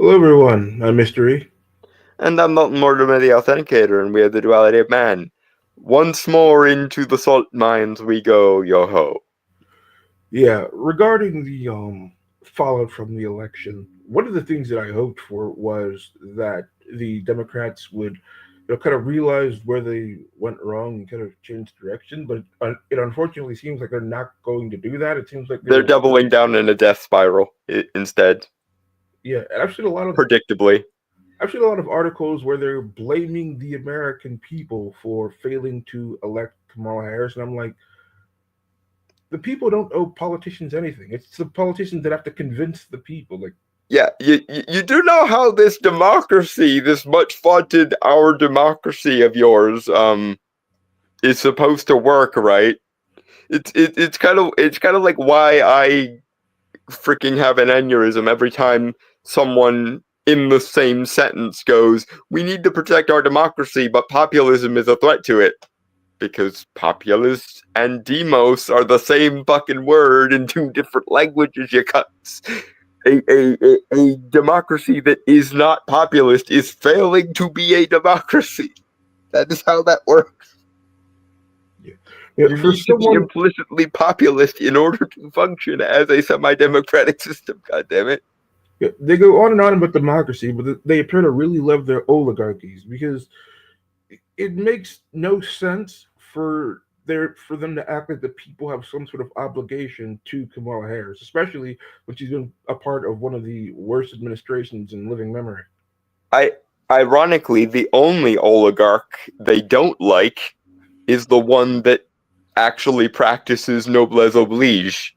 Hello, everyone. I'm Mystery. And I'm not Mortimer the Authenticator, and we have the Duality of Man. Once more into the salt mines we go, yo ho. Yeah, regarding the fallout from the election, one of the things that I hoped for was that the Democrats would, kind of realize where they went wrong and kind of change direction. But it unfortunately seems like they're not going to do that. It seems like They're they're, doubling down in a death spiral instead, yeah. And predictably. I've seen a lot of articles where they're blaming the American people for failing to elect Kamala Harris, and I'm like, the people don't owe politicians anything. It's the politicians that have to convince the people. Like, Yeah, you do know how this democracy, this much vaunted our democracy of yours, is supposed to work, right? It's kind of like why I freaking have an aneurysm every time someone in the same sentence goes, "We need to protect our democracy, but populism is a threat to it." Because populist and demos are the same fucking word in two different languages, you cuts. A democracy that is not populist is failing to be a democracy. That is how that works. yeah, yeah, You for need to be someone, implicitly populist in order to function as a semi-democratic system. God damn it! yeah, they go on and on about democracy, but they appear to really love their oligarchies because it makes no sense for them to act like the people have some sort of obligation to Kamala Harris, especially when she's been a part of one of the worst administrations in living memory. I Ironically, the only oligarch they don't like is the one that actually practices noblesse oblige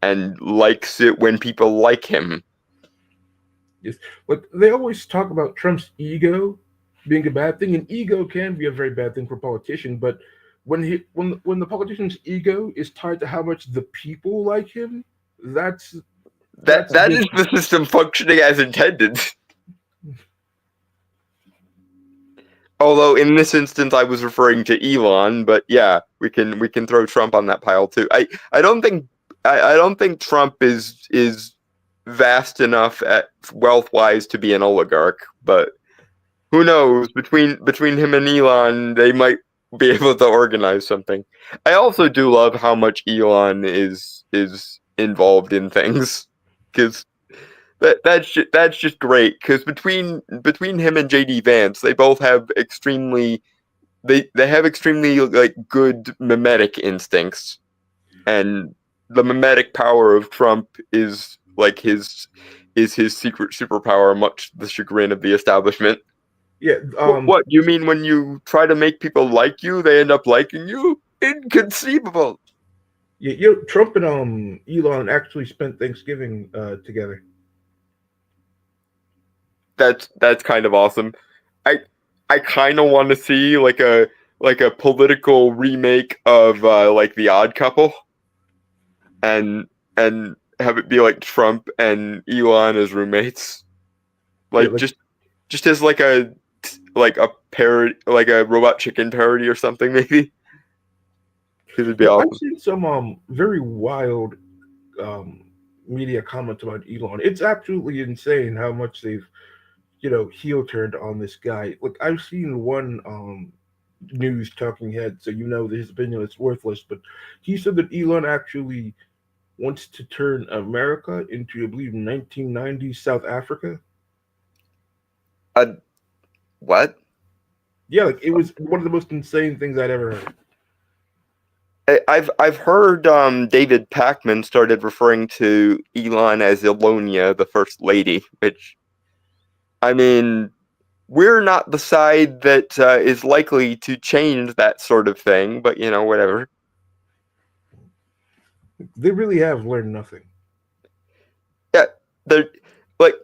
and likes it when people like him. Yes, like they always talk about Trump's ego being a bad thing, and ego can be a very bad thing for a politician. But when the politician's ego is tied to how much the people like him, that's That that's that is different. the system functioning as intended. Although in this instance I was referring to Elon, but yeah, we can throw Trump on that pile too. I don't think Trump is vast enough at wealth wise to be an oligarch, but who knows? Between him and Elon, they might be able to organize something. I also do love how much Elon is involved in things because that's just great. Because between him and JD Vance, they both have extremely like good mimetic instincts, and the mimetic power of Trump is his secret superpower, much to the chagrin of the establishment. Yeah, What you mean when you try to make people like you, they end up liking you? Inconceivable. yeah, Trump and Elon actually spent Thanksgiving together. That's kind of awesome. I I kind of want to see like a political remake of like The Odd Couple, and and have it be like Trump and Elon as roommates, Yeah, like just as like a parody, like a Robot Chicken parody or something maybe. It'd be I've awesome. seen some very wild um media comments about Elon. It's absolutely insane how much they've heel turned on this guy. Like I've seen one news talking head, so that his opinion is worthless, but he said that Elon actually wants to turn America into, I believe, 1990s South Africa. Uh, what? Yeah, like it was one of the most insane things I'd ever heard. I've heard David Pakman started referring to Elon as Elonia, the first lady, which I mean, we're not the side that is likely to change that sort of thing, but whatever. They really have learned nothing. Yeah, they're like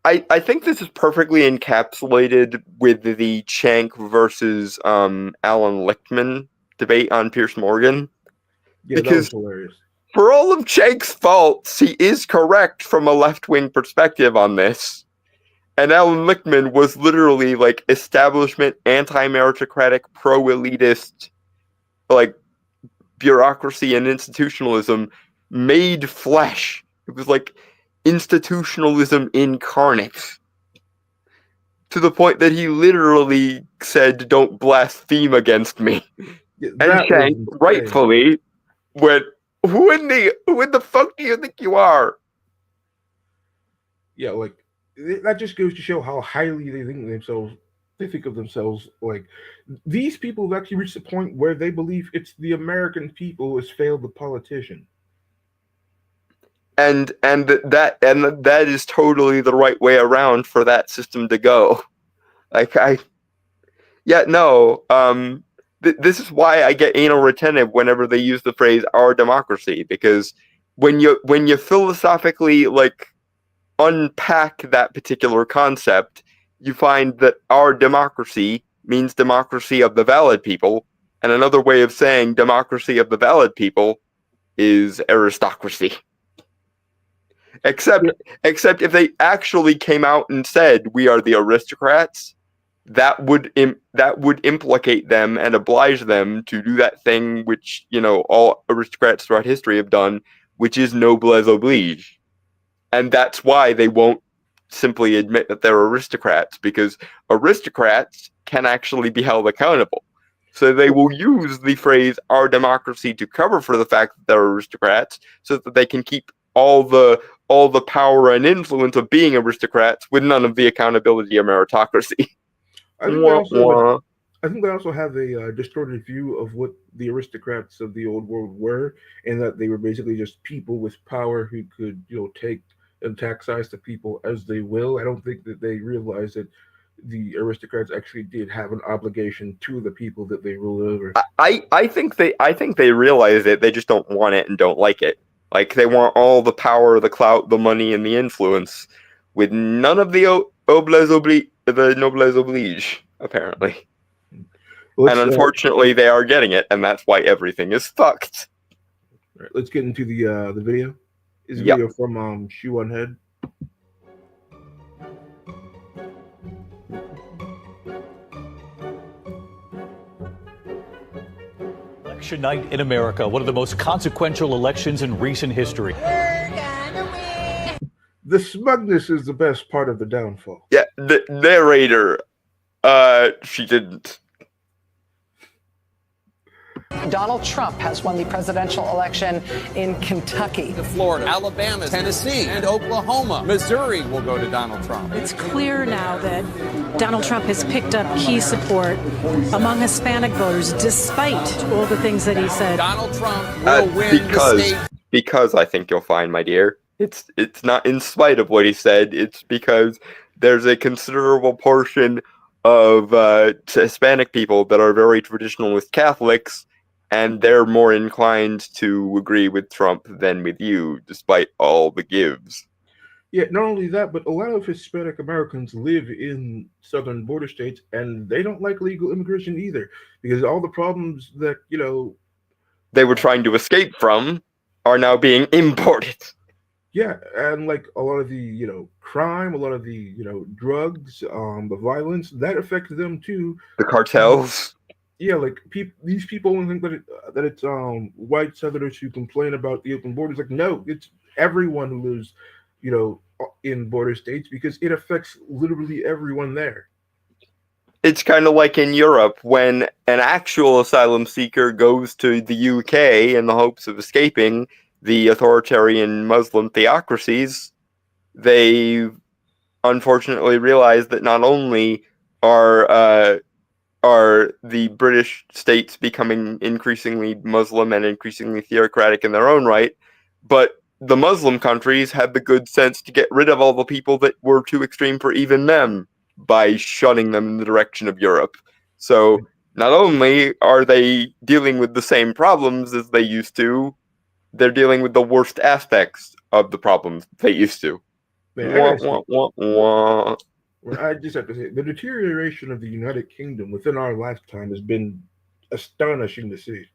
I think this is perfectly encapsulated with the Chank versus Alan Lichtman debate on Pierce Morgan, Yeah, that was because hilarious. for all of Chank's faults, he is correct from a left wing perspective on this. And Alan Lichtman was literally like establishment, anti meritocratic, pro elitist, like bureaucracy and institutionalism made flesh. It was like institutionalism incarnate. To the point that he literally said, "Don't blaspheme against me." Yeah, And that was Shank insane. rightfully went, who in the fuck do you think you are? Yeah, like that just goes to show how highly they think themselves. They think of themselves like these people have actually reached the point where they believe it's the American people who has failed the politician. And that is totally the right way around for that system to go. Like I Yeah, no. This is why I get anal retentive whenever they use the phrase "our democracy," because when you philosophically like unpack that particular concept, you find that our democracy means democracy of the valid people, and another way of saying democracy of the valid people is aristocracy. Yeah, Except if they actually came out and said we are the aristocrats, that would implicate them and oblige them to do that thing which all aristocrats throughout history have done, which is noblesse oblige, and that's why they won't simply admit that they're aristocrats, because aristocrats can actually be held accountable. So they will use the phrase "our democracy" to cover for the fact that they're aristocrats, so that they can keep all the power and influence of being aristocrats with none of the accountability of meritocracy. I think they Wah, also have a wah. I think they also have a distorted view of what the aristocrats of the old world were, and that they were basically just people with power who could, take and tax size to people as they will. I don't think that they realized that the aristocrats actually did have an obligation to the people that they ruled over. I think they realize it. They just don't want it and don't like it. Like they want all the power, the clout, the money, and the influence, with none of the the noblesse oblige, apparently. And Let's unfortunately, they are getting it, and that's why everything is fucked. all right, let's get into the video. This Yep. video from Shoe on Head. Election night in America, one of the most consequential elections in recent history. The smugness is the best part of the downfall. Yeah. The narrator. She didn't. Donald Trump has won the presidential election in Kentucky. Florida, Alabama, Tennessee, and Oklahoma. Missouri will go to Donald Trump. It's clear now that Donald Trump has picked up key support among Hispanic voters, despite all the things that he said. Donald Trump will win the state. Because I think you'll find, my dear, it's not in spite of what he said. It's because there's a considerable portion of Hispanic people that are very traditionalist Catholics, and they're more inclined to agree with Trump than with you, despite all the gives. Yeah, not only that, but a lot of Hispanic Americans live in southern border states, and they don't like legal immigration either, because all the problems that They were trying to escape from are now being imported. yeah, and like a lot of the crime, a lot of the drugs, the violence that affects them too. The cartels. Yeah, like these people only think that it's white Southerners who complain about the open borders. Like, no, it's everyone who lives, in border states, because it affects literally everyone there. It's kind of like in Europe when an actual asylum seeker goes to the UK in the hopes of escaping the authoritarian Muslim theocracies. They unfortunately realize that not only are the British states becoming increasingly Muslim and increasingly theocratic in their own right, but the Muslim countries had the good sense to get rid of all the people that were too extreme for even them by shunning them in the direction of Europe. So not only are they dealing with the same problems as they used to, they're dealing with the worst aspects of the problems they used to. Man, I Wah, gotta say, wah, wah, wah. well, I just have to say, the deterioration of the United Kingdom within our lifetime has been astonishing to see.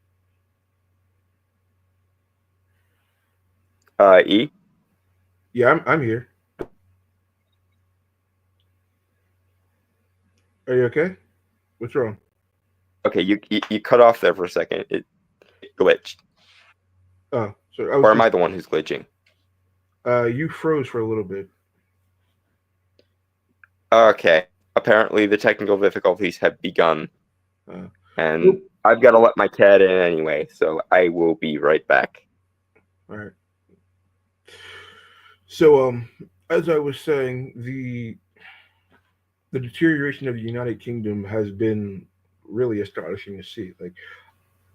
E? Yeah, I'm here. Are you okay? What's wrong? Okay, you cut off there for a second. It glitched. Oh, sorry. Or am I the one who's glitching? You froze for a little bit. Okay. Apparently, the technical difficulties have begun, Uh, and nope. I've got to let my cat in anyway, so I will be right back. All right. So, as I was saying, the deterioration of the United Kingdom has been really astonishing to see. Like,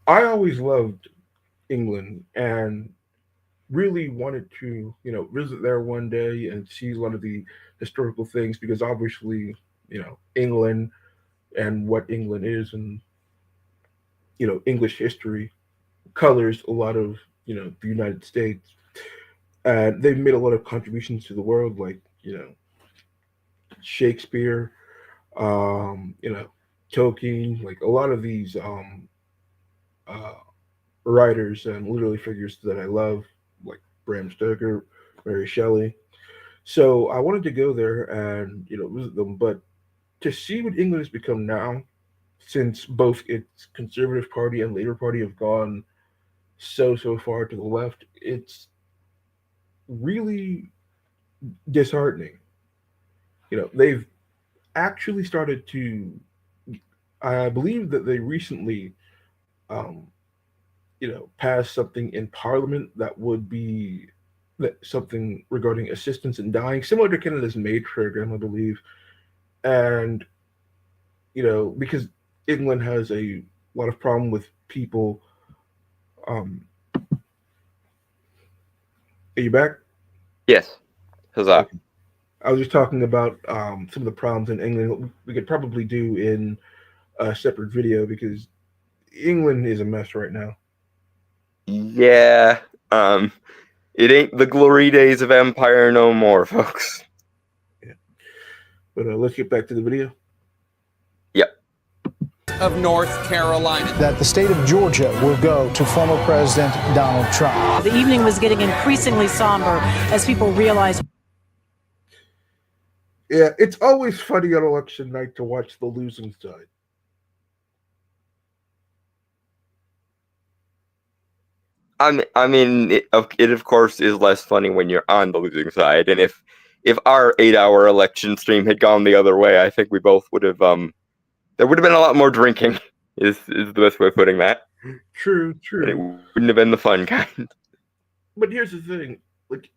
I always loved England and really wanted to, visit there one day and see a lot of the historical things because obviously, England and what England is and, English history colors a lot of, the United States. And they've made a lot of contributions to the world, like, Shakespeare, you know, Tolkien, like a lot of these uh, writers and literary figures that I love, like Bram Stoker, Mary Shelley. So I wanted to go there and visit them, but to see what England has become now, since both its Conservative Party and Labour Party have gone so far to the left, it's really disheartening. They've actually started to. I believe that they recently, um, pass something in Parliament that would be something regarding assistance in dying, similar to Canada's MAID program, I believe. And because England has a lot of problem with people. Um, are you back? Yes. Huzzah. Okay. I was just talking about some of the problems in England. What we could probably do in a separate video because England is a mess right now. Yeah. It ain't the glory days of empire no more, folks. Yeah. But let's get back to the video. Yep. Of North Carolina. That the state of Georgia will go to former President Donald Trump. The evening was getting increasingly somber as people realized. Yeah, it's always funny on election night to watch the losing side. I mean, it of course is less funny when you're on the losing side, and if our 8-hour election stream had gone the other way, I think we both would have there would have been a lot more drinking. Is the best way of putting that. True. And it wouldn't have been the fun kind. But here's the thing, like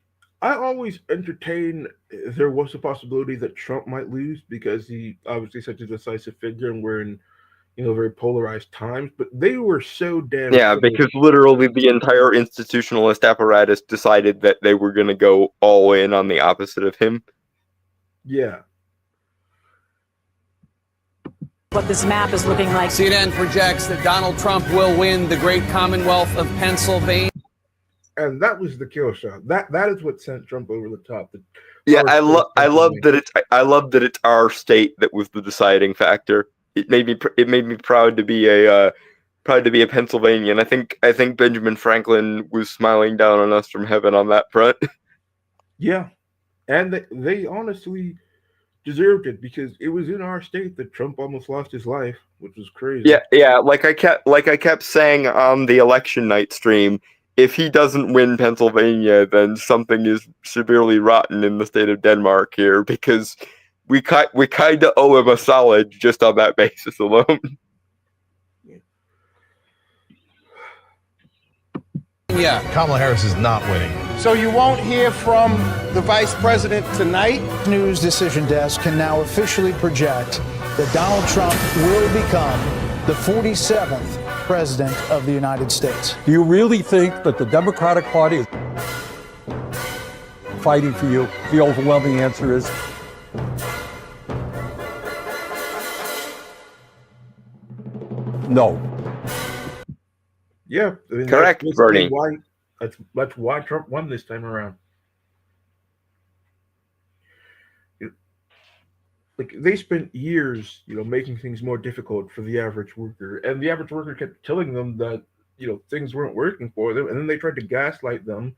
I always entertain there was a possibility that Trump might lose because he obviously such a decisive figure and we're in very polarized times. But they were so damn Yeah, close. because literally the entire institutionalist apparatus decided that they were going to go all in on the opposite of him. Yeah. What this map is looking like. CNN projects that Donald Trump will win the great Commonwealth of Pennsylvania. And that was the kill shot. That is what sent Trump over the top. Yeah, I love that it's our state that was the deciding factor. It made me proud to be a Pennsylvanian. I think Benjamin Franklin was smiling down on us from heaven on that front. Yeah, and they honestly deserved it because it was in our state that Trump almost lost his life, which was crazy. Yeah. Like I kept saying on the election night stream, if he doesn't win Pennsylvania, then something is severely rotten in the state of Denmark here because we kind of owe him a solid just on that basis alone. Yeah. Kamala Harris is not winning. So you won't hear from the vice president tonight? News Decision Desk can now officially project that Donald Trump will become the 47th president of the United States. Do you really think that the Democratic Party is fighting for you? The overwhelming answer is no. Yeah, I mean, correct, Bernie. That's why Trump won this time around. Like they spent years, making things more difficult for the average worker, and the average worker kept telling them that things weren't working for them, and then they tried to gaslight them,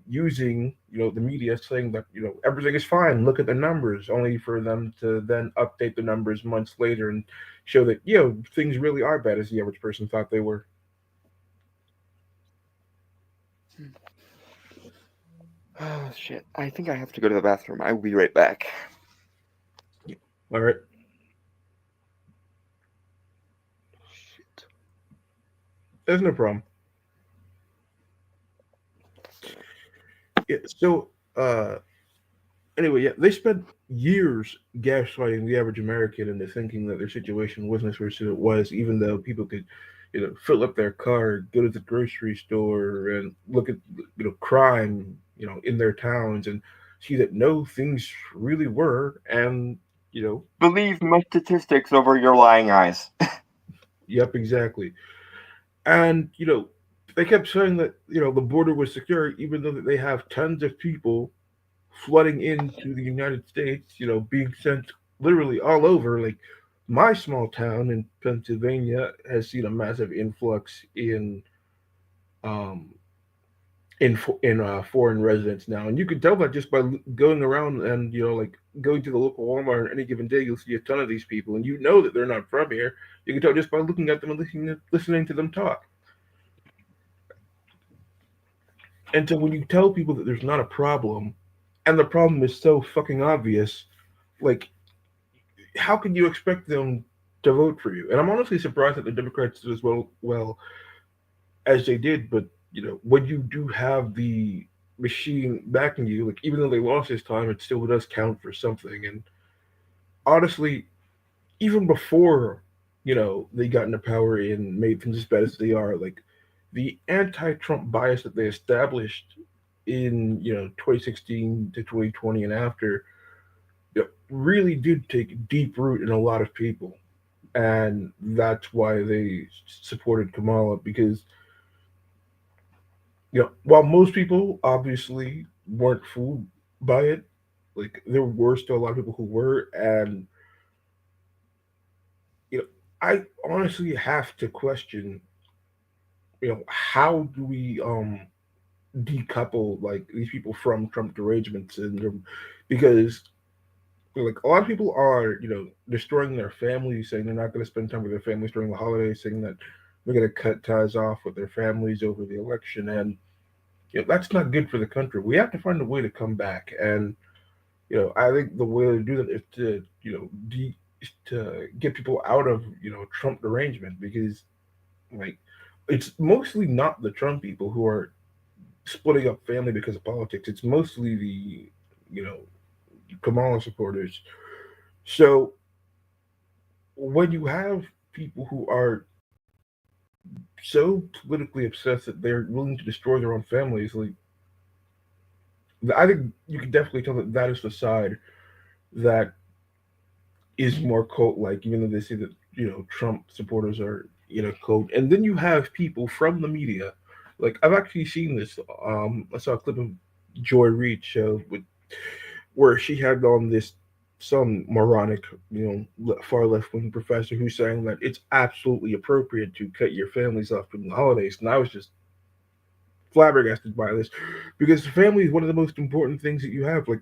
using the media saying that everything is fine. Look at the numbers, only for them to then update the numbers months later and show that things really are bad as the average person thought they were. Oh shit! I think I have to go to the bathroom. I will be right back. All right. Shit. There's no problem. Yeah, so anyway, yeah, they spent years gaslighting the average American into thinking that their situation wasn't as worse as it was, even though people could, fill up their car, go to the grocery store, and look at crime, in their towns, and see that no, things really were, and you know, Believe my statistics over your lying eyes. yep, exactly, and they kept saying that the border was secure, even though that they have tons of people flooding into the United States, being sent literally all over. Like my small town in Pennsylvania has seen a massive influx um, in foreign residents now, and you can tell that just by going around and like going to the local Walmart on any given day, you'll see a ton of these people, and you know that they're not from here. You can tell just by looking at them and listening to them talk. And so when you tell people that there's not a problem, and the problem is so fucking obvious, like how can you expect them to vote for you? And I'm honestly surprised that the Democrats did as well as they did. But when you do have the machine backing you, like even though they lost this time, it still does count for something. And honestly, even before they got into power and made things as bad as they are, like the anti-Trump bias that they established in 2016 to 2020 and after, really did take deep root in a lot of people, and that's why they supported Kamala because while most people obviously weren't fooled by it, like there were still a lot of people who were, and you know I honestly have to question how do we decouple like these people from Trump derangement syndrome, because like a lot of people are destroying their families, saying they're not going to spend time with their families during the holidays, saying that they're going to cut ties off with their families over the election, and that's not good for the country. We have to find a way to come back, and I think the way to do that is to to get people out of Trump derangement, because like it's mostly not the Trump people who are splitting up family because of politics. It's mostly the you know Kamala supporters. So when you have people who are so politically obsessed that they're willing to destroy their own families, like I think you can definitely tell that that is the side that is more cult-like, even though they say that Trump supporters are cult. And then you have people from the media, like I've actually seen this. I saw a clip of Joy Reid show with where she had on this some moronic, far left wing professor who's saying that it's absolutely appropriate to cut your families off during the holidays. And I was just flabbergasted by this because family is one of the most important things that you have. Like,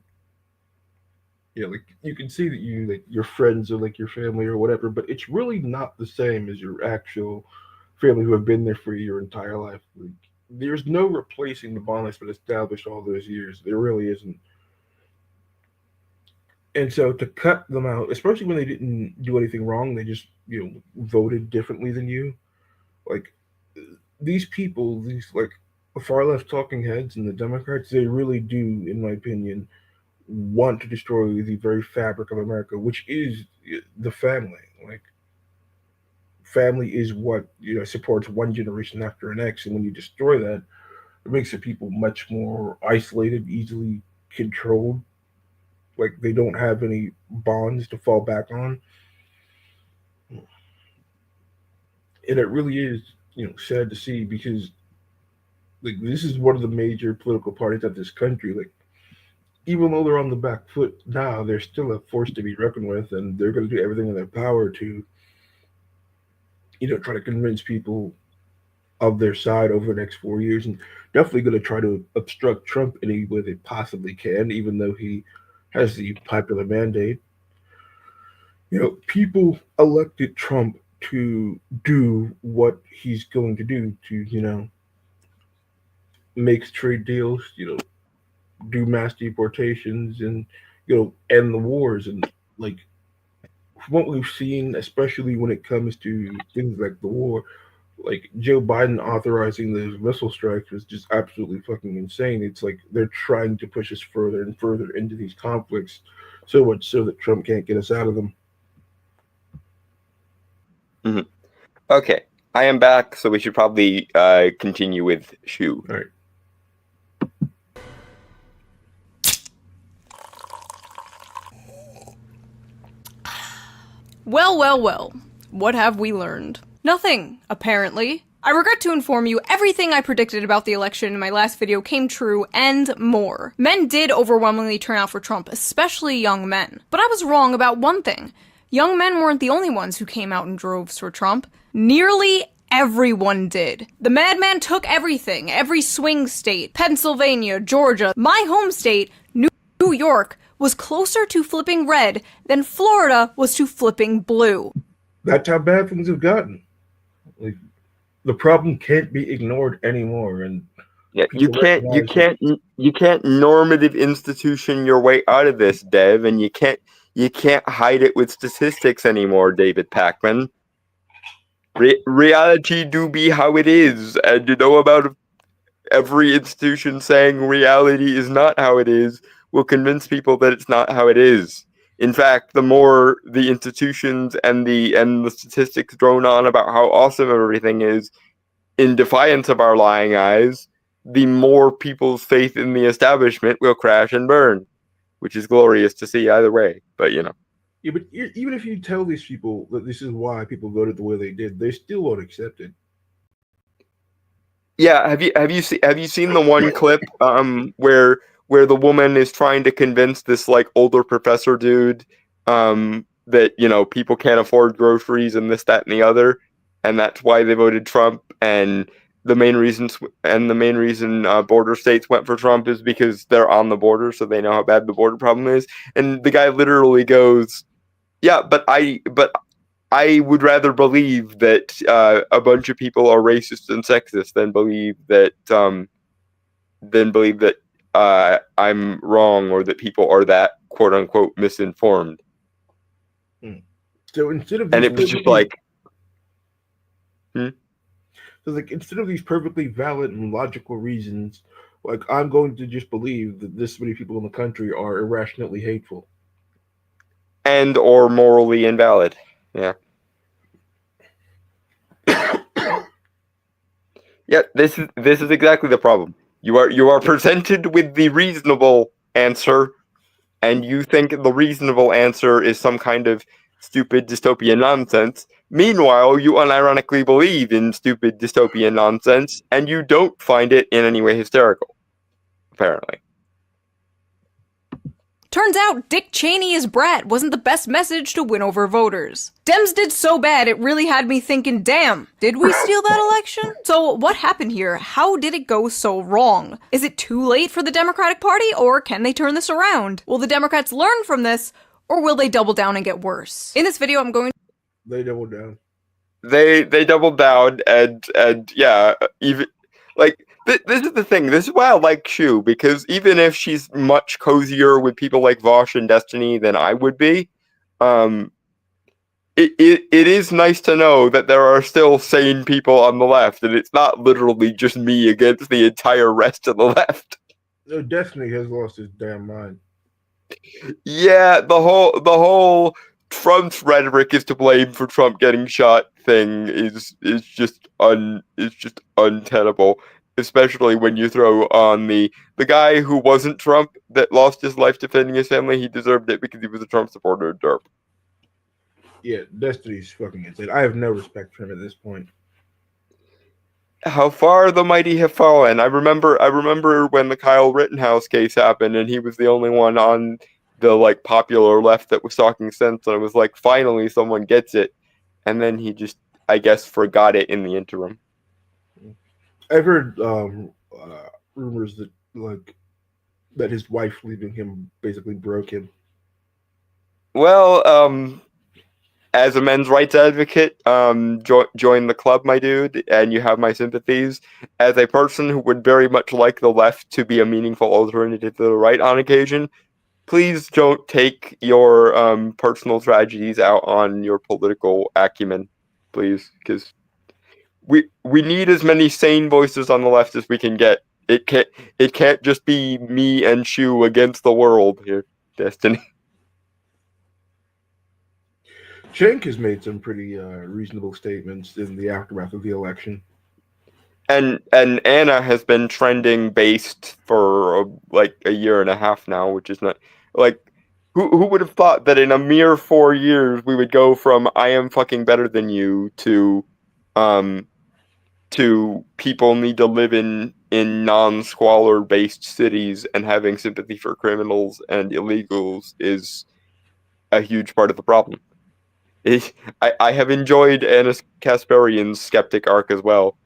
like you can see that you like your friends are like your family or whatever, but it's really not the same as your actual family who have been there for your entire life. Like, there's no replacing the bond that's been established all those years. There really isn't. And so to cut them out, especially when they didn't do anything wrong, they just voted differently than you. Like these people, these like far left talking heads and the Democrats, they really do, in my opinion, want to destroy the very fabric of America, which is the family. Like family is what supports one generation after an next, and when you destroy that, it makes the people much more isolated, easily controlled. Like they don't have any bonds to fall back on, and it really is sad to see because like this is one of the major political parties of this country. Like even though they're on the back foot now, they're still a force to be reckoned with, and they're going to do everything in their power to try to convince people of their side over the next 4 years, and definitely going to try to obstruct Trump any way they possibly can, even though he has the popular mandate. People elected Trump to do what he's going to do to, make trade deals, do mass deportations and end the wars. And like what we've seen, especially when it comes to things like the war, like Joe Biden authorizing those missile strikes was just absolutely fucking insane. It's like they're trying to push us further and further into these conflicts, so much so that Trump can't get us out of them. Mm-hmm. Okay, I am back, so we should probably continue with Shu. All right. Well, well, well. What have we learned? Nothing, apparently. I regret to inform you, everything I predicted about the election in my last video came true, and more. Men did overwhelmingly turn out for Trump, especially young men. But I was wrong about one thing. Young men weren't the only ones who came out in droves for Trump. Nearly everyone did. The madman took everything, every swing state, Pennsylvania, Georgia, my home state, New York, was closer to flipping red than Florida was to flipping blue. That's how bad things have gotten. Like, the problem can't be ignored anymore, and you can't normative institution your way out of this, Dev, and you can't hide it with statistics anymore, David Pakman. Reality do be how it is, and about every institution saying reality is not how it is will convince people that it's not how it is. In fact, the more the institutions and the statistics drone on about how awesome everything is, in defiance of our lying eyes, the more people's faith in the establishment will crash and burn, which is glorious to see either way. But Yeah, but even if you tell these people that this is why people voted the way they did, they still won't accept it. Yeah, have you seen the one clip where the woman is trying to convince this like older professor dude that people can't afford groceries and this, that, and the other, and that's why they voted Trump, and the main reason border states went for Trump is because they're on the border, so they know how bad the border problem is. And the guy literally goes, "Yeah, but I would rather believe that a bunch of people are racist and sexist than believe that I'm wrong or that people are that quote unquote misinformed." So instead of and it was just like, so like instead of these perfectly valid and logical reasons, like I'm going to just believe that this many people in the country are irrationally hateful and or morally invalid. Yeah. Yeah, this is exactly the problem. You are presented with the reasonable answer, and you think the reasonable answer is some kind of stupid dystopian nonsense. Meanwhile, you unironically believe in stupid dystopian nonsense, and you don't find it in any way hysterical, apparently. Turns out Dick Cheney as Brat wasn't the best message to win over voters. Dems did so bad it really had me thinking, damn, did we steal that election? So what happened here? How did it go so wrong? Is it too late for the Democratic Party, or can they turn this around? Will the Democrats learn from this, or will they double down and get worse? In this video, I'm going to... They doubled down. They doubled down, and yeah, even like this is the thing. This is why I like Shu, because even if she's much cozier with people like Vosh and Destiny than I would be, it is nice to know that there are still sane people on the left, and it's not literally just me against the entire rest of the left. No, Destiny has lost his damn mind. Yeah, the whole Trump's rhetoric is to blame for Trump getting shot thing is just untenable, especially when you throw on the guy who wasn't Trump that lost his life defending his family. He deserved it because he was a Trump supporter. Derp. Yeah, Destiny's fucking insane. I have no respect for him at this point. How far the mighty have fallen. I remember when the Kyle Rittenhouse case happened, and he was the only one on the like popular left that was talking sense, and I was like, finally someone gets it. And then he just, I guess, forgot it in the interim. I've heard rumors that his wife leaving him basically broke him. Well, as a men's rights advocate, join the club, my dude, and you have my sympathies. As a person who would very much like the left to be a meaningful alternative to the right on occasion, please don't take your personal tragedies out on your political acumen, please, because we need as many sane voices on the left as we can get. It can't just be me and Shu against the world here, Destiny. Cenk has made some pretty reasonable statements in the aftermath of the election. And Anna has been trending based for like a year and a half now, which is not like who would have thought that in a mere 4 years we would go from I am fucking better than you to people need to live in non-squalor based cities, and having sympathy for criminals and illegals is a huge part of the problem. I have enjoyed Anna Kasparian's skeptic arc as well.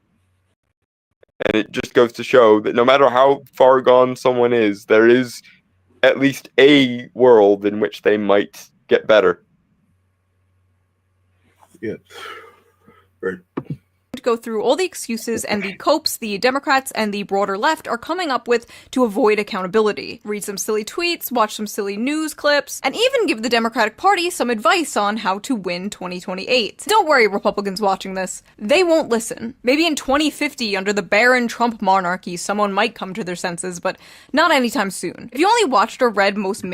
And it just goes to show that no matter how far gone someone is, there is at least a world in which they might get better. Yeah. Right. Go through all the excuses and the copes the Democrats and the broader left are coming up with to avoid accountability. Read some silly tweets, watch some silly news clips, and even give the Democratic Party some advice on how to win 2028. Don't worry, Republicans watching this. They won't listen. Maybe in 2050, under the barren Trump monarchy, someone might come to their senses, but not anytime soon. If you only watched or read most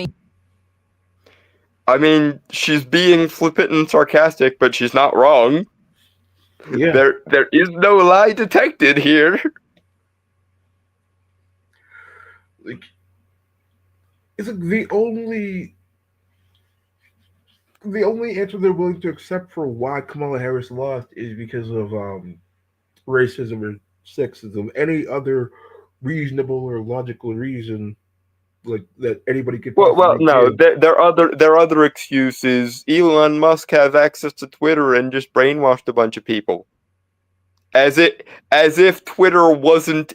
I mean, she's being flippant and sarcastic, but she's not wrong. Yeah. There is no lie detected here. Like, it's like the only answer they're willing to accept for why Kamala Harris lost is because of racism or sexism. Any other reasonable or logical reason like that anybody could Well, no. give. There are other excuses. Elon Musk has access to Twitter and just brainwashed a bunch of people. As if Twitter wasn't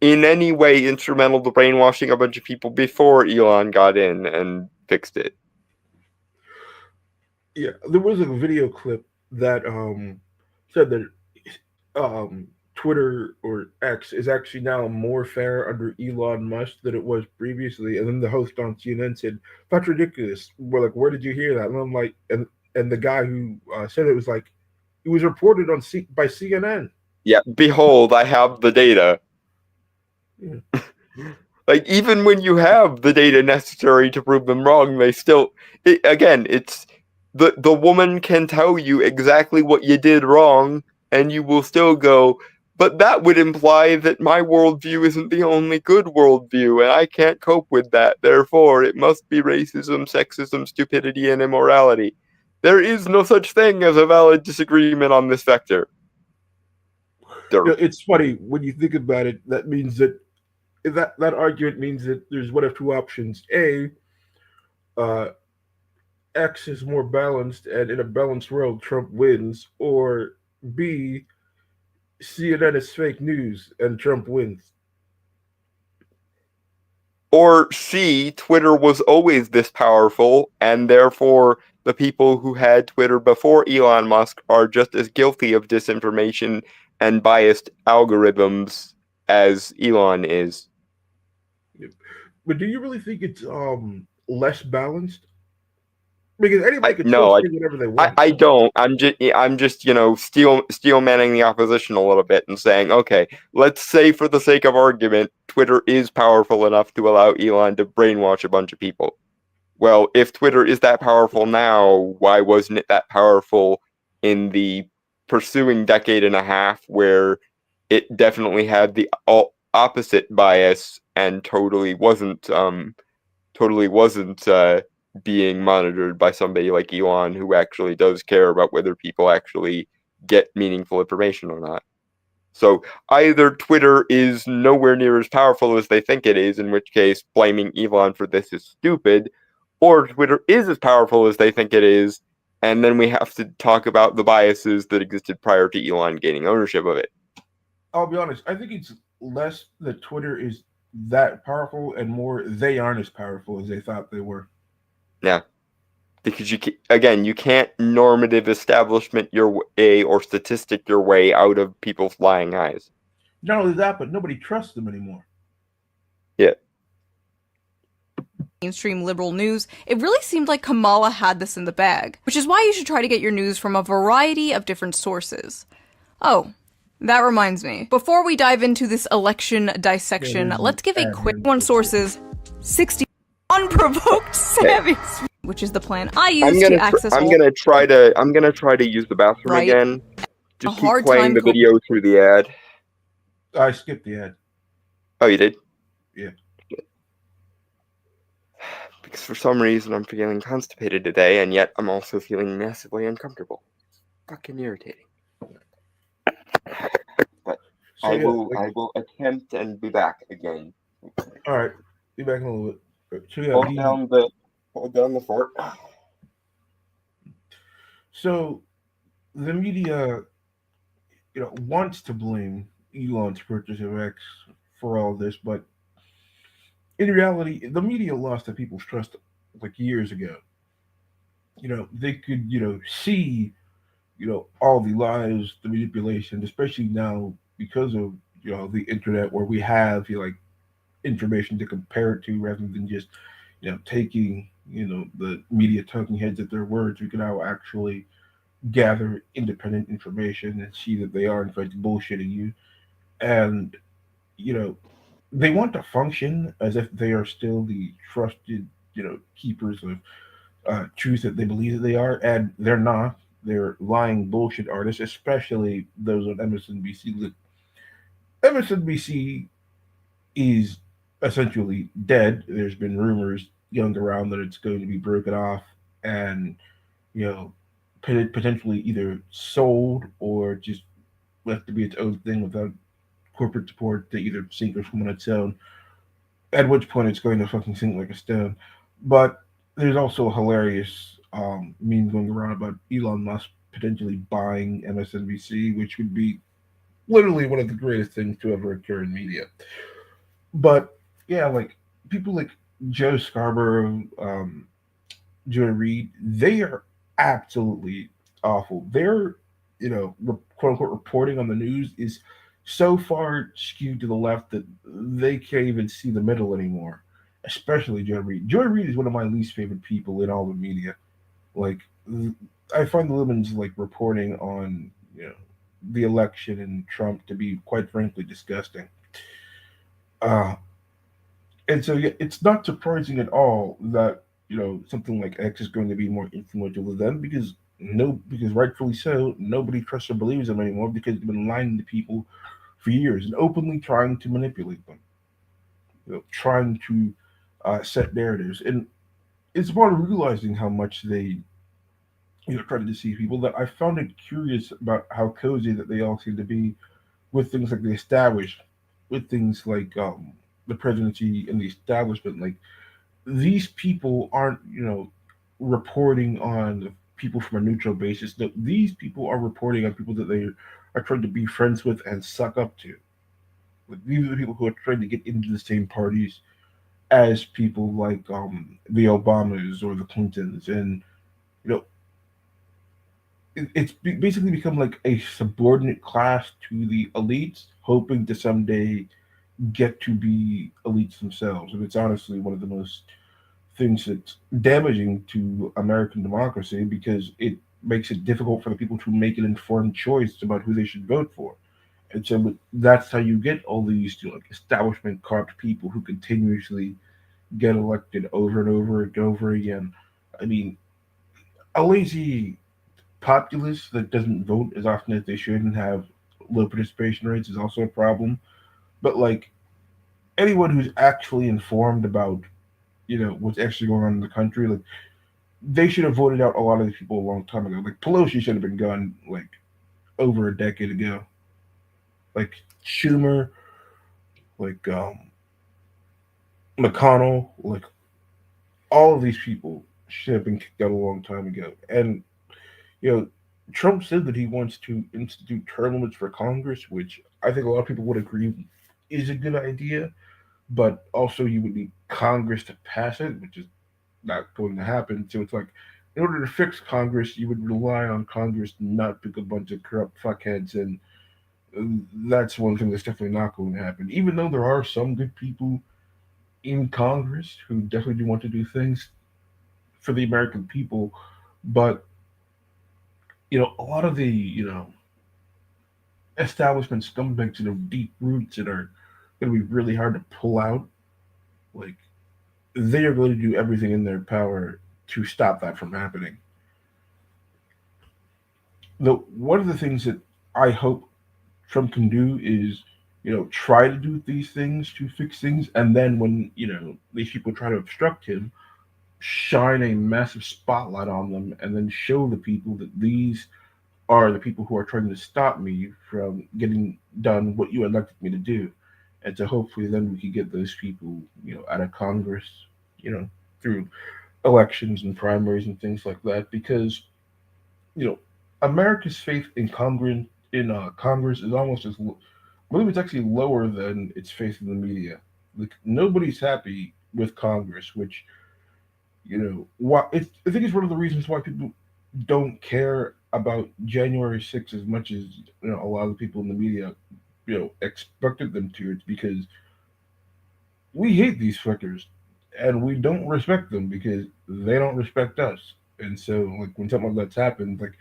in any way instrumental to brainwashing a bunch of people before Elon got in and fixed it. Yeah, there was a video clip that said that Twitter or X is actually now more fair under Elon Musk than it was previously. And then the host on CNN said, "That's ridiculous." We're like, "Where did you hear that?" And I'm like, and the guy who said it was like, it was reported on by CNN. Yeah, behold, I have the data. Yeah. Like, even when you have the data necessary to prove them wrong, they still... it's... The woman can tell you exactly what you did wrong, and you will still go, but that would imply that my worldview isn't the only good worldview, and I can't cope with that. Therefore, it must be racism, sexism, stupidity, and immorality. There is no such thing as a valid disagreement on this vector. It's funny when you think about it. That means that argument means that there's one of two options: A, X is more balanced, and in a balanced world, Trump wins, or B, CNN is fake news and Trump wins. Or C, Twitter was always this powerful, and therefore the people who had Twitter before Elon Musk are just as guilty of disinformation and biased algorithms as Elon is. But do you really think it's less balanced? Because anybody can say whatever they want. I don't. I'm just steel manning the opposition a little bit and saying, okay, let's say for the sake of argument, Twitter is powerful enough to allow Elon to brainwash a bunch of people. Well, if Twitter is that powerful now, why wasn't it that powerful in the pursuing decade and a half where it definitely had the opposite bias and totally wasn't being monitored by somebody like Elon, who actually does care about whether people actually get meaningful information or not. So either Twitter is nowhere near as powerful as they think it is, in which case blaming Elon for this is stupid, or Twitter is as powerful as they think it is, and then we have to talk about the biases that existed prior to Elon gaining ownership of it. I'll be honest, I think it's less that Twitter is that powerful and more they aren't as powerful as they thought they were. Yeah. because you can't normative establishment your way or statistic your way out of people's lying eyes. Not only that, but nobody trusts them anymore. Yeah. Mainstream liberal news, it really seemed like Kamala had this in the bag, which is why you should try to get your news from a variety of different sources. Oh, that reminds me. Before we dive into this election dissection, let's give a quick one. Sources: 60 unprovoked savage, which is the plan I use to access. I'm gonna try to use the bathroom again. Just keep playing the video through the ad. I skipped the ad. Oh, you did? Yeah. Because for some reason I'm feeling constipated today, and yet I'm also feeling massively uncomfortable. Fucking irritating. But so, I will attempt and be back again. All right, be back in a little bit. So hold down the fort. So the media, wants to blame Elon's purchase of X for all this, but in reality, the media lost the people's trust like years ago. They could, see, all the lies, the manipulation, especially now because of, the internet where we have, like information to compare it to rather than just, taking, the media talking heads at their words. We can now actually gather independent information and see that they are in fact bullshitting you. And, they want to function as if they are still the trusted, keepers of truth that they believe that they are, and they're not. They're lying bullshit artists, especially those on MSNBC. Look, MSNBC is essentially dead. There's been rumors going around that it's going to be broken off and, potentially either sold or just left to be its own thing without corporate support to either sink or swim on its own. At which point it's going to fucking sink like a stone. But there's also a hilarious meme going around about Elon Musk potentially buying MSNBC, which would be literally one of the greatest things to ever occur in media. But yeah, like people like Joe Scarborough, Joy Reid, they are absolutely awful. Their, quote unquote reporting on the news is so far skewed to the left that they can't even see the middle anymore. Especially Joy Reid. Joy Reid is one of my least favorite people in all the media. Like, I find the women's like reporting on the election and Trump to be quite frankly disgusting. Uh, and so yeah, it's not surprising at all that something like X is going to be more influential to them because rightfully so, nobody trusts or believes them anymore because they've been lying to people for years and openly trying to manipulate them, trying to set narratives. And it's about realizing how much they try to deceive people that I found it curious about how cozy that they all seem to be with things like the established, with things like the presidency and the establishment. Like these people aren't, reporting on people from a neutral basis. No, these people are reporting on people that they are trying to be friends with and suck up to. Like these are the people who are trying to get into the same parties as people like the Obamas or the Clintons, and you know, it's basically become like a subordinate class to the elites, hoping to someday get to be elites themselves. And it's honestly one of the most things that's damaging to American democracy because it makes it difficult for the people to make an informed choice about who they should vote for. And so that's how you get all these like establishment corrupt people who continuously get elected over and over and over again. I mean, a lazy populace that doesn't vote as often as they should and have low participation rates is also a problem. But like anyone who's actually informed about what's actually going on in the country, like they should have voted out a lot of these people a long time ago. Like Pelosi should have been gone like over a decade ago. Like Schumer, like McConnell, like all of these people should have been kicked out a long time ago. And Trump said that he wants to institute term limits for Congress, which I think a lot of people would agree is a good idea. But also, you would need Congress to pass it, which is not going to happen. So it's like in order to fix Congress, you would rely on Congress to not pick a bunch of corrupt fuckheads, and that's one thing that's definitely not going to happen. Even though there are some good people in Congress who definitely do want to do things for the American people, but a lot of the establishment scumbags that have deep roots that are going to be really hard to pull out. Like, they are going to do everything in their power to stop that from happening. One of the things that I hope Trump can do is, try to do these things to fix things, and then when these people try to obstruct him, shine a massive spotlight on them, and then show the people that these are the people who are trying to stop me from getting done what you elected me to do, and so hopefully then we can get those people, out of Congress, through elections and primaries and things like that, because you know, America's faith in Congress is almost I believe it's actually lower than its faith in the media. Like, nobody's happy with Congress, which I think it's one of the reasons why people don't care about January 6th as much as a lot of the people in the media expected them to. It's because we hate these fuckers and we don't respect them because they don't respect us. And so, like, when something like that's happened, like,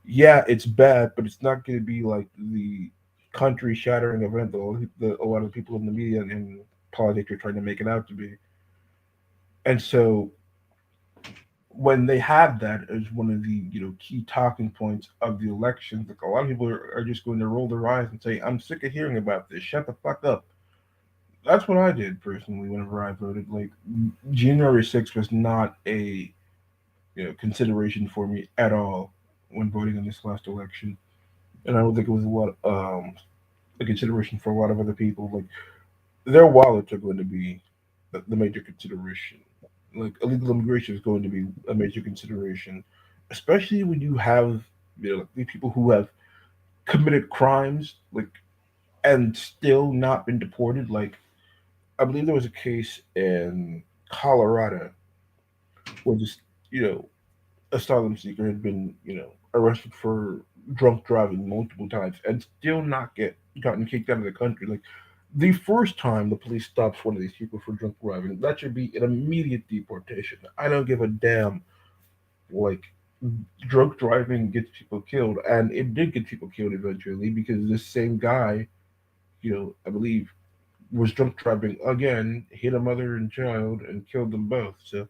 yeah, it's bad, but it's not going to be like the country-shattering event that a lot of people in the media and politics are trying to make it out to be. And so, when they have that as one of the key talking points of the elections, like, a lot of people are just going to roll their eyes and say, "I'm sick of hearing about this. Shut the fuck up." That's what I did personally whenever I voted. Like, January 6th was not a consideration for me at all when voting in this last election, and I don't think it was a consideration for a lot of other people. Like, their wallets are going to be the major consideration. Like, illegal immigration is going to be a major consideration, especially when you have like, the people who have committed crimes, like, and still not been deported. Like, I believe there was a case in Colorado where this asylum seeker had been arrested for drunk driving multiple times and still not gotten kicked out of the country. Like, the first time the police stops one of these people for drunk driving, that should be an immediate deportation. I don't give a damn. Like, drunk driving gets people killed, and it did get people killed eventually because this same guy, I believe, was drunk driving again, hit a mother and child, and killed them both. So,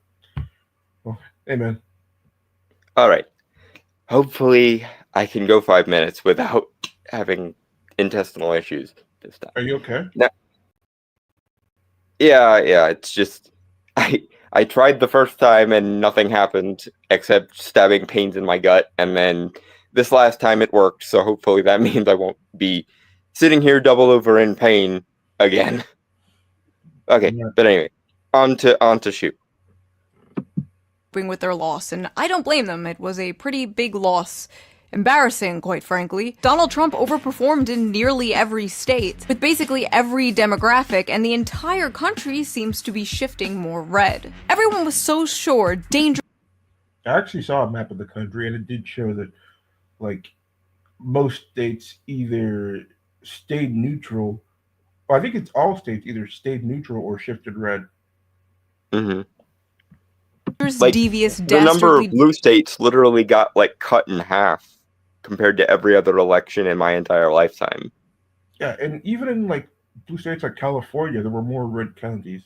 well, hey, man. All right. Hopefully, I can go 5 minutes without having intestinal issues this time. Are you okay? No. Yeah. It's just I tried the first time and nothing happened except stabbing pains in my gut, and then this last time it worked. So hopefully that means I won't be sitting here double over in pain again. Okay, yeah. But anyway, on to shoot. With their loss, and I don't blame them. It was a pretty big loss. Embarrassing, quite frankly. Donald Trump overperformed in nearly every state, with basically every demographic, and the entire country seems to be shifting more red. Everyone was so sure danger. I actually saw a map of the country, and it did show that, like, most states either stayed neutral, or I think it's all states either stayed neutral or shifted red. Mm-hmm. Like, devious, the number of blue states literally got cut in half compared to every other election in my entire lifetime. Yeah, and even in blue states like California, there were more red counties,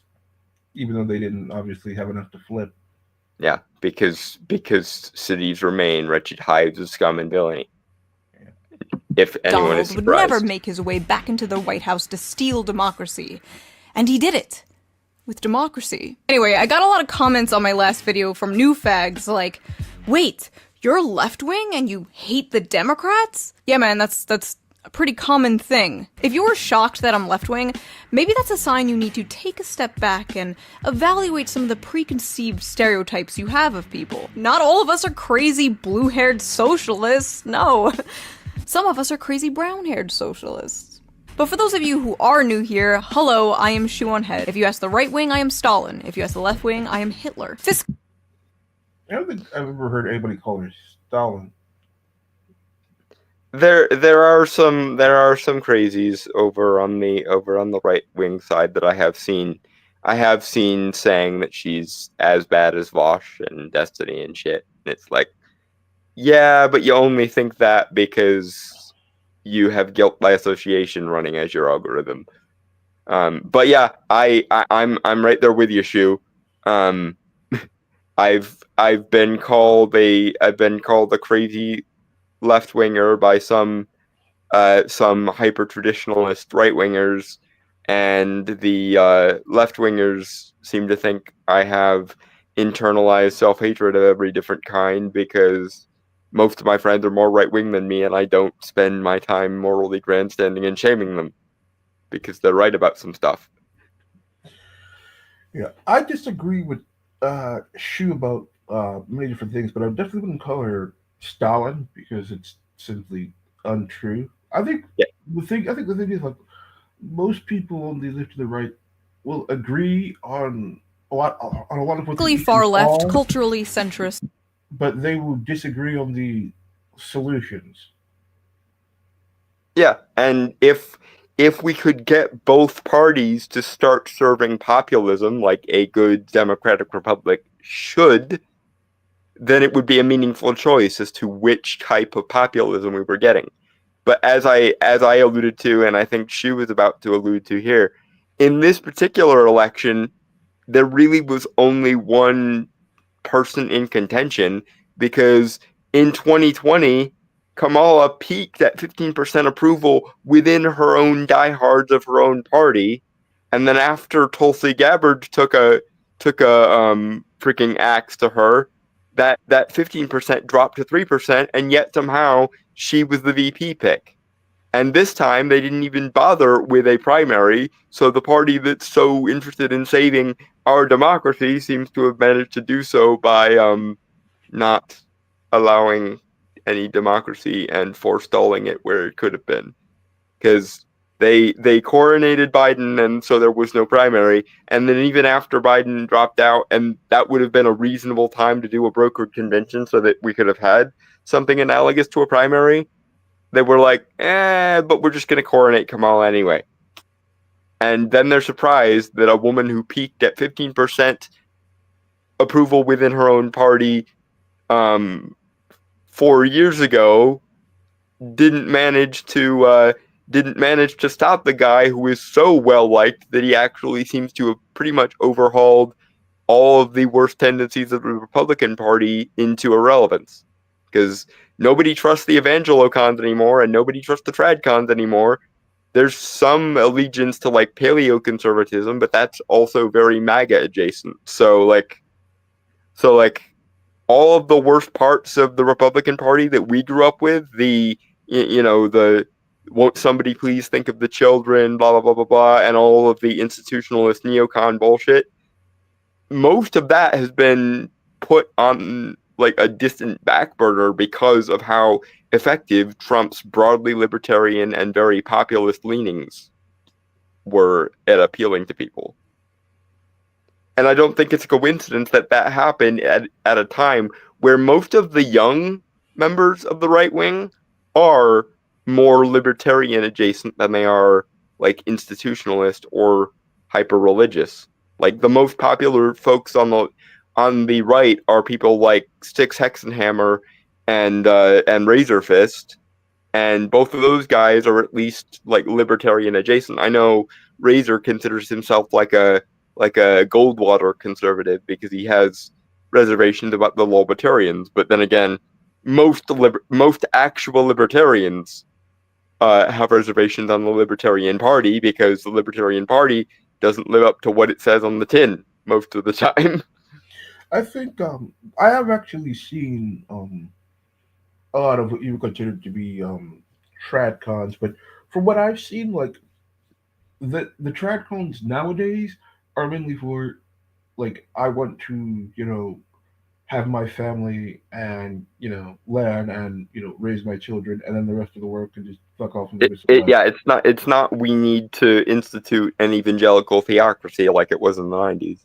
even though they didn't obviously have enough to flip. Yeah, because cities remain wretched hives of scum and villainy. Yeah. If anyone Donald is surprised. would never make his way back into the White House to steal democracy, and he did it. With democracy. Anyway, I got a lot of comments on my last video from new fags like, "Wait, you're left-wing and you hate the Democrats?" Yeah, man, that's a pretty common thing. If you were shocked that I'm left-wing, maybe that's a sign you need to take a step back and evaluate some of the preconceived stereotypes you have of people. Not all of us are crazy blue-haired socialists, no. Some of us are crazy brown-haired socialists. But for those of you who are new here, hello, I am Shoe on Head. If you ask the right wing, I am Stalin. If you ask the left wing, I am Hitler. I don't think I've ever heard anybody call her Stalin. There are some crazies over on the right wing side that I have seen. I have seen saying that she's as bad as Vosh and Destiny and shit. And it's like, yeah, but you only think that because you have guilt by association running as your algorithm. But yeah, I'm right there with you, Shu. Um, I've been called a crazy left winger by some hyper traditionalist right wingers, and the left wingers seem to think I have internalized self hatred of every different kind because most of my friends are more right wing than me, and I don't spend my time morally grandstanding and shaming them because they're right about some stuff. Yeah, I disagree with Shu about many different things, but I definitely wouldn't call her Stalin because it's simply untrue. I think Yeah. the thing is like most people on the left to the right will agree on a lot of what the Politically issues far left, are, culturally centrist. but they will disagree on the solutions. Yeah, and if we could get both parties to start serving populism like a good democratic republic should, then it would be a meaningful choice as to which type of populism we were getting. But as I alluded to, and I think she was about to allude to here, in this particular election, there really was only one person in contention because in 2020, Kamala peaked at 15% approval within her own diehards of her own party, and then after Tulsi Gabbard took a freaking axe to her, that 15% dropped to 3%, and yet somehow she was the VP pick. And this time they didn't even bother with a primary, so the party that's so interested in saving our democracy seems to have managed to do so by not allowing any democracy and forestalling it where it could have been. Because they coronated Biden, and so there was no primary. And then even after Biden dropped out, and that would have been a reasonable time to do a brokered convention so that we could have had something analogous to a primary, they were like, but we're just going to coronate Kamala anyway. And then they're surprised that a woman who peaked at 15% approval within her own party 4 years ago didn't manage to stop the guy who is so well liked that he actually seems to have pretty much overhauled all of the worst tendencies of the Republican Party into irrelevance. Because nobody trusts the evangelocons anymore, and nobody trusts the tradcons anymore. There's some allegiance to like paleoconservatism, but that's also very MAGA adjacent. So like all of the worst parts of the Republican Party that we grew up with, the won't somebody please think of the children, blah blah blah blah blah, and all of the institutionalist neocon bullshit, most of that has been put on like a distant back burner because of how effective Trump's broadly libertarian and very populist leanings were at appealing to people. And I don't think it's a coincidence that happened at a time where most of the young members of the right wing are more libertarian adjacent than they are like institutionalist or hyper religious. Like the most popular folks on the right are people like Styx Hexenhammer and Razor Fist, and both of those guys are at least like libertarian adjacent. I know Razor considers himself like a Goldwater conservative because he has reservations about the libertarians, but then again, most actual libertarians have reservations on the Libertarian Party because the Libertarian Party doesn't live up to what it says on the tin most of the time. I think I have actually seen a lot of what you would consider to be tradcons, but from what I've seen, like the tradcons nowadays are mainly for like I want to have my family and land and raise my children, and then the rest of the world can just fuck off and live its life. Yeah, it's not we need to institute an evangelical theocracy like it was in the 90s.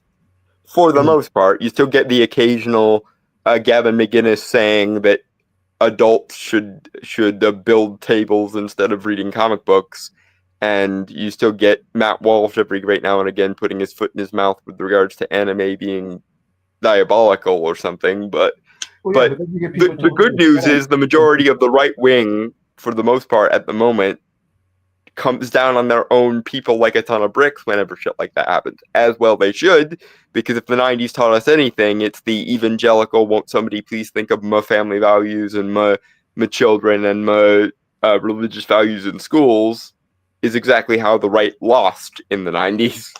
For the most part, you still get the occasional Gavin McInnes saying that adults should build tables instead of reading comic books, and you still get Matt Walsh every great now and again putting his foot in his mouth with regards to anime being diabolical or something. But But then you get people the good news is the majority of the right wing, for the most part at the moment, comes down on their own people like a ton of bricks whenever shit like that happens. As well they should, because if the 90s taught us anything, it's the evangelical, won't somebody please think of my family values and my children and my religious values in schools, is exactly how the right lost in the 90s.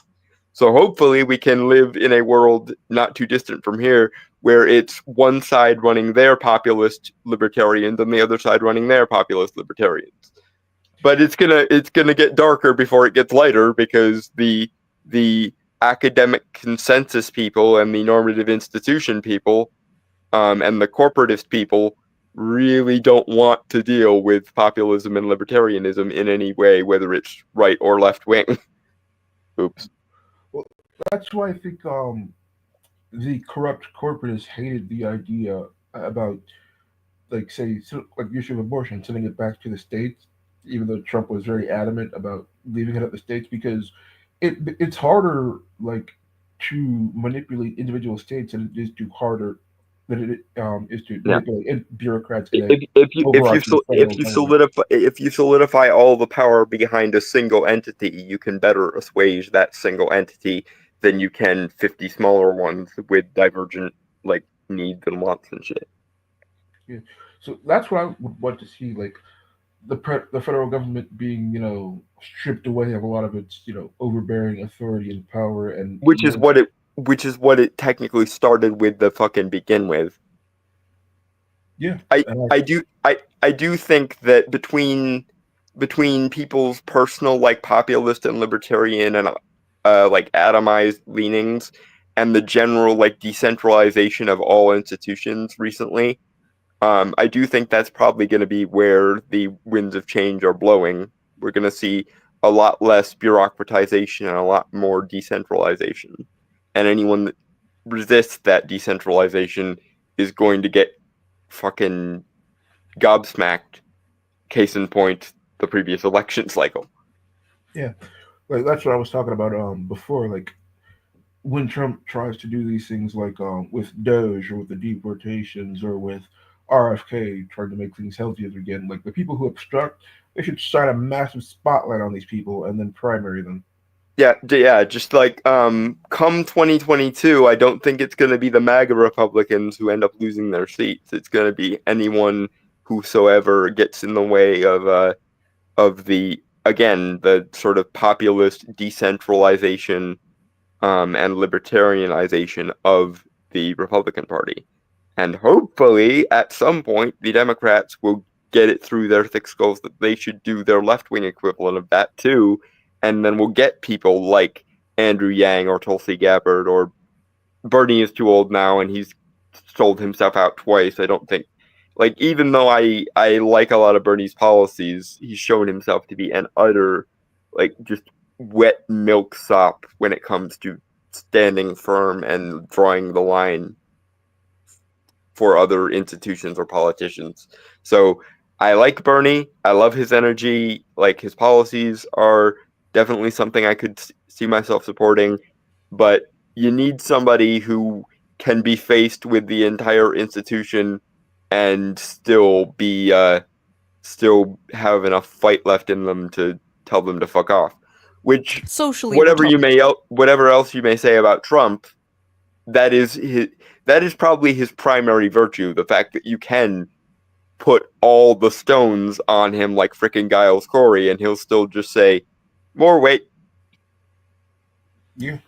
So hopefully we can live in a world not too distant from here where it's one side running their populist libertarians and the other side running their populist libertarians. But it's gonna get darker before it gets lighter, because the academic consensus people and the normative institution people and the corporatist people really don't want to deal with populism and libertarianism in any way, whether it's right or left wing. Oops. Well, that's why I think the corrupt corporatists hated the idea about, like, say, like the issue of abortion, sending it back to the states, even though Trump was very adamant about leaving it at the states, because it's harder, like, to manipulate individual states than it is to harder than it is to manipulate bureaucrats. If you solidify all the power behind a single entity, you can better assuage that single entity than you can 50 smaller ones with divergent like needs and wants and shit. Yeah, so that's what I would want to see, like the federal government being, stripped away of a lot of its, overbearing authority and power, and which is what it technically started with to fucking begin with. Yeah, I do think that between people's personal like populist and libertarian and like atomized leanings and the general like decentralization of all institutions recently, I do think that's probably going to be where the winds of change are blowing. We're going to see a lot less bureaucratization and a lot more decentralization. And anyone that resists that decentralization is going to get fucking gobsmacked. Case in point, the previous election cycle. Yeah, like that's what I was talking about before. Like when Trump tries to do these things, like with Doge or with the deportations or with RFK trying to make things healthier again, like the people who obstruct, they should shine a massive spotlight on these people and then primary them. Yeah, just like come 2022, I don't think it's going to be the MAGA Republicans who end up losing their seats. It's going to be anyone whosoever gets in the way of the, again, the sort of populist decentralization and libertarianization of the Republican Party. And hopefully, at some point, the Democrats will get it through their thick skulls that they should do their left-wing equivalent of that too, and then we'll get people like Andrew Yang or Tulsi Gabbard, or Bernie is too old now and he's sold himself out twice. I don't think, like, even though I like a lot of Bernie's policies, he's shown himself to be an utter, like, just wet milk sop when it comes to standing firm and drawing the line for other institutions or politicians. So I like Bernie. I love his energy. Like, his policies are definitely something I could see myself supporting, but you need somebody who can be faced with the entire institution and still still have enough fight left in them to tell them to fuck off. Which, socially, whatever else you may say about Trump, that is probably his primary virtue, the fact that you can put all the stones on him like frickin' Giles Corey and he'll still just say, more weight. Yeah.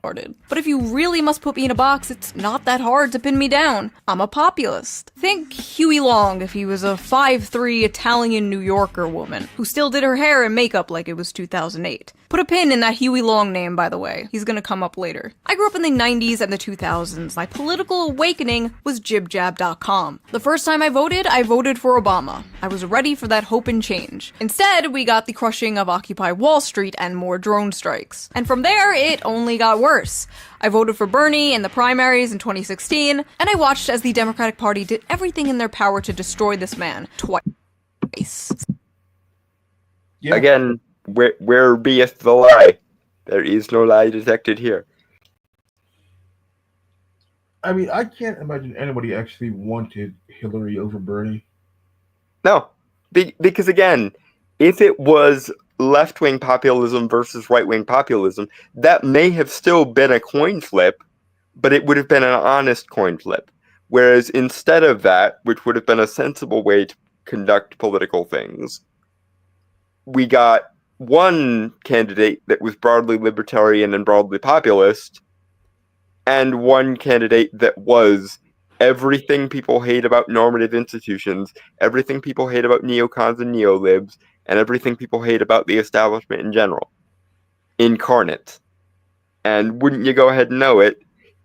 But if you really must put me in a box, it's not that hard to pin me down. I'm a populist. Think Huey Long if he was a 5'3" Italian New Yorker woman who still did her hair and makeup like it was 2008. Put a pin in that Huey Long name, by the way. He's gonna come up later. I grew up in the 90s and the 2000s. My political awakening was jibjab.com. The first time I voted for Obama. I was ready for that hope and change. Instead, we got the crushing of Occupy Wall Street and more drone strikes. And from there, it only got worse. I voted for Bernie in the primaries in 2016, and I watched as the Democratic Party did everything in their power to destroy this man twice. Yeah. Again, where beeth the lie? There is no lie detected here. I mean, I can't imagine anybody actually wanted Hillary over Bernie. No, because again, if it was left-wing populism versus right-wing populism, that may have still been a coin flip, but it would have been an honest coin flip. Whereas instead of that, which would have been a sensible way to conduct political things, we got one candidate that was broadly libertarian and broadly populist, and one candidate that was everything people hate about normative institutions, everything people hate about neocons and neolibs, and everything people hate about the establishment in general. Incarnate. And wouldn't you go ahead and know it,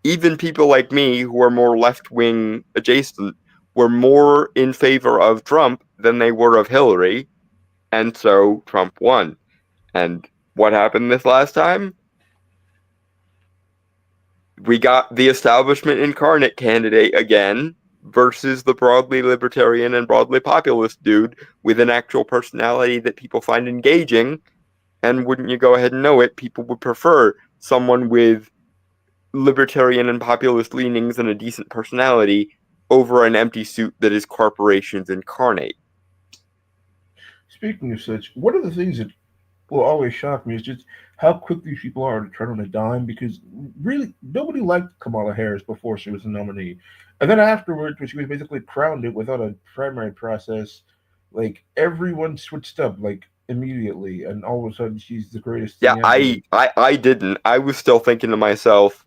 even people like me who are more left-wing adjacent were more in favor of Trump than they were of Hillary, and so Trump won. And what happened this last time? We got the establishment incarnate candidate again versus the broadly libertarian and broadly populist dude with an actual personality that people find engaging. And wouldn't you go ahead and know it, people would prefer someone with libertarian and populist leanings and a decent personality over an empty suit that is corporations incarnate. Speaking of such, one of the things that will always shock me is just how quick these people are to turn on a dime, because really nobody liked Kamala Harris before she was a nominee. And then afterwards, when she was basically crowned it without a primary process, like everyone switched up like immediately, and all of a sudden she's the greatest thing Yeah, ever. I didn't. I was still thinking to myself,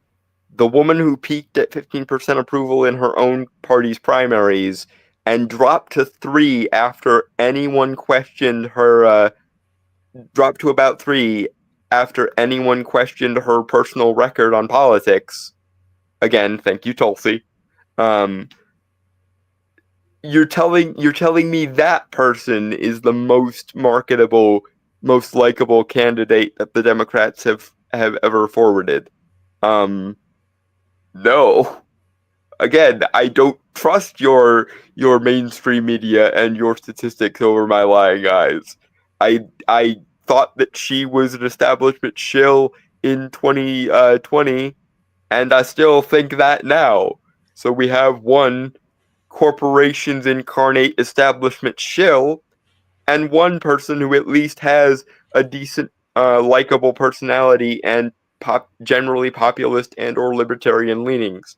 the woman who peaked at 15% approval in her own party's primaries and dropped to 3 after anyone questioned her, dropped to about 3 after anyone questioned her personal record on politics. Again, thank you, Tulsi. You're telling me that person is the most marketable, most likable candidate that the Democrats have ever forwarded. No. Again, I don't trust your mainstream media and your statistics over my lying eyes. I thought that she was an establishment shill in 2020, and I still think that now. So we have one corporations incarnate establishment shill, and one person who at least has a decent, likable personality and generally populist and or libertarian leanings.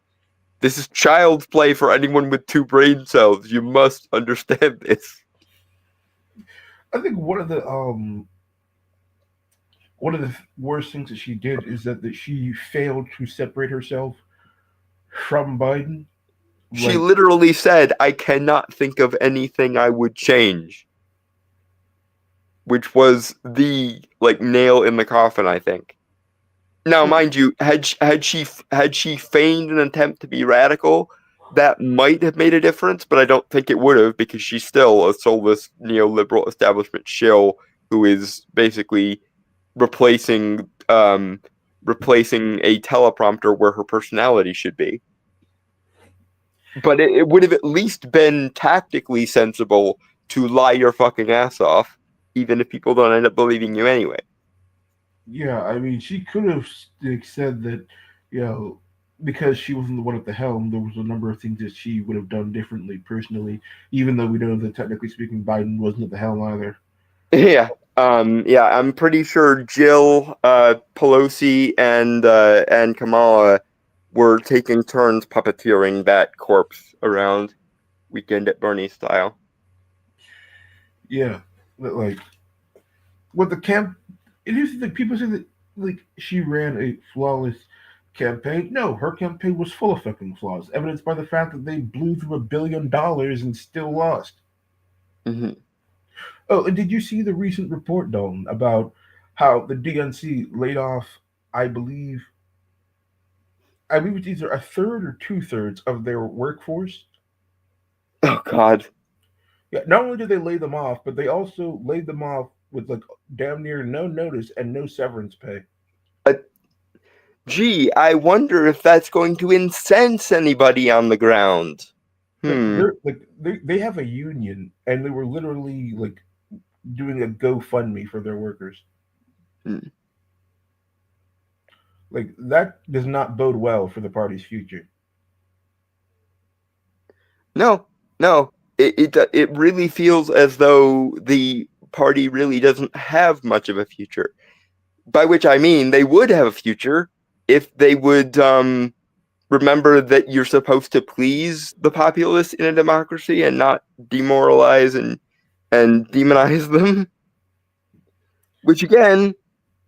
This is child's play for anyone with 2 brain cells. You must understand this. I think one of the worst things that she did is that she failed to separate herself from Biden. She literally said, "I cannot think of anything I would change," which was the nail in the coffin, I think. Now, mind you, had she feigned an attempt to be radical, that might have made a difference, but I don't think it would have, because she's still a soulless neoliberal establishment shill who is basically replacing a teleprompter where her personality should be. But it would have at least been tactically sensible to lie your fucking ass off, even if people don't end up believing you anyway. Yeah, I mean, she could have said that, because she wasn't the one at the helm, there was a number of things that she would have done differently personally, even though we know that technically speaking, Biden wasn't at the helm either. Yeah. I'm pretty sure Jill, Pelosi, and Kamala were taking turns puppeteering that corpse around Weekend at Bernie style. Yeah, but with the camp, it is that people say that she ran a flawless campaign. No, her campaign was full of fucking flaws, evidenced by the fact that they blew through $1 billion and still lost. Mm-hmm. Oh, and did you see the recent report, Dalton, about how the DNC laid off, I believe, it's either a third or two-thirds of their workforce. Oh God. Yeah, not only did they lay them off, but they also laid them off with like damn near no notice and no severance pay. Gee, I wonder if that's going to incense anybody on the ground. They have a union, and they were literally like doing a GoFundMe for their workers. Like that does not bode well for the party's future. No. It really feels as though the party really doesn't have much of a future. By which I mean they would have a future if they would remember that you're supposed to please the populace in a democracy and not demoralize and demonize them. Which again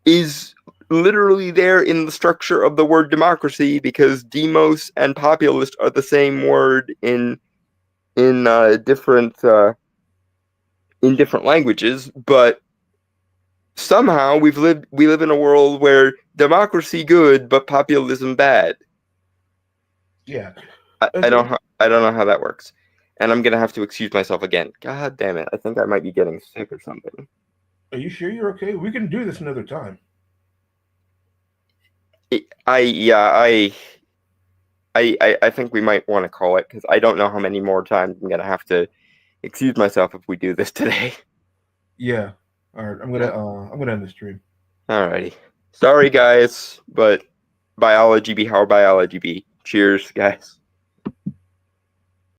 is literally there in the structure of the word democracy, because demos and populist are the same word in different languages, but somehow we live in a world where democracy good but populism bad. Yeah. I don't know how that works. And I'm gonna have to excuse myself again. God damn it. I think I might be getting sick or something. Are you sure you're okay? We can do this another time. I think we might want to call it, because I don't know how many more times I'm gonna have to excuse myself if we do this today. Yeah. All right. I'm gonna end the stream. Alrighty. Sorry guys, but biology be how biology be. Cheers, guys.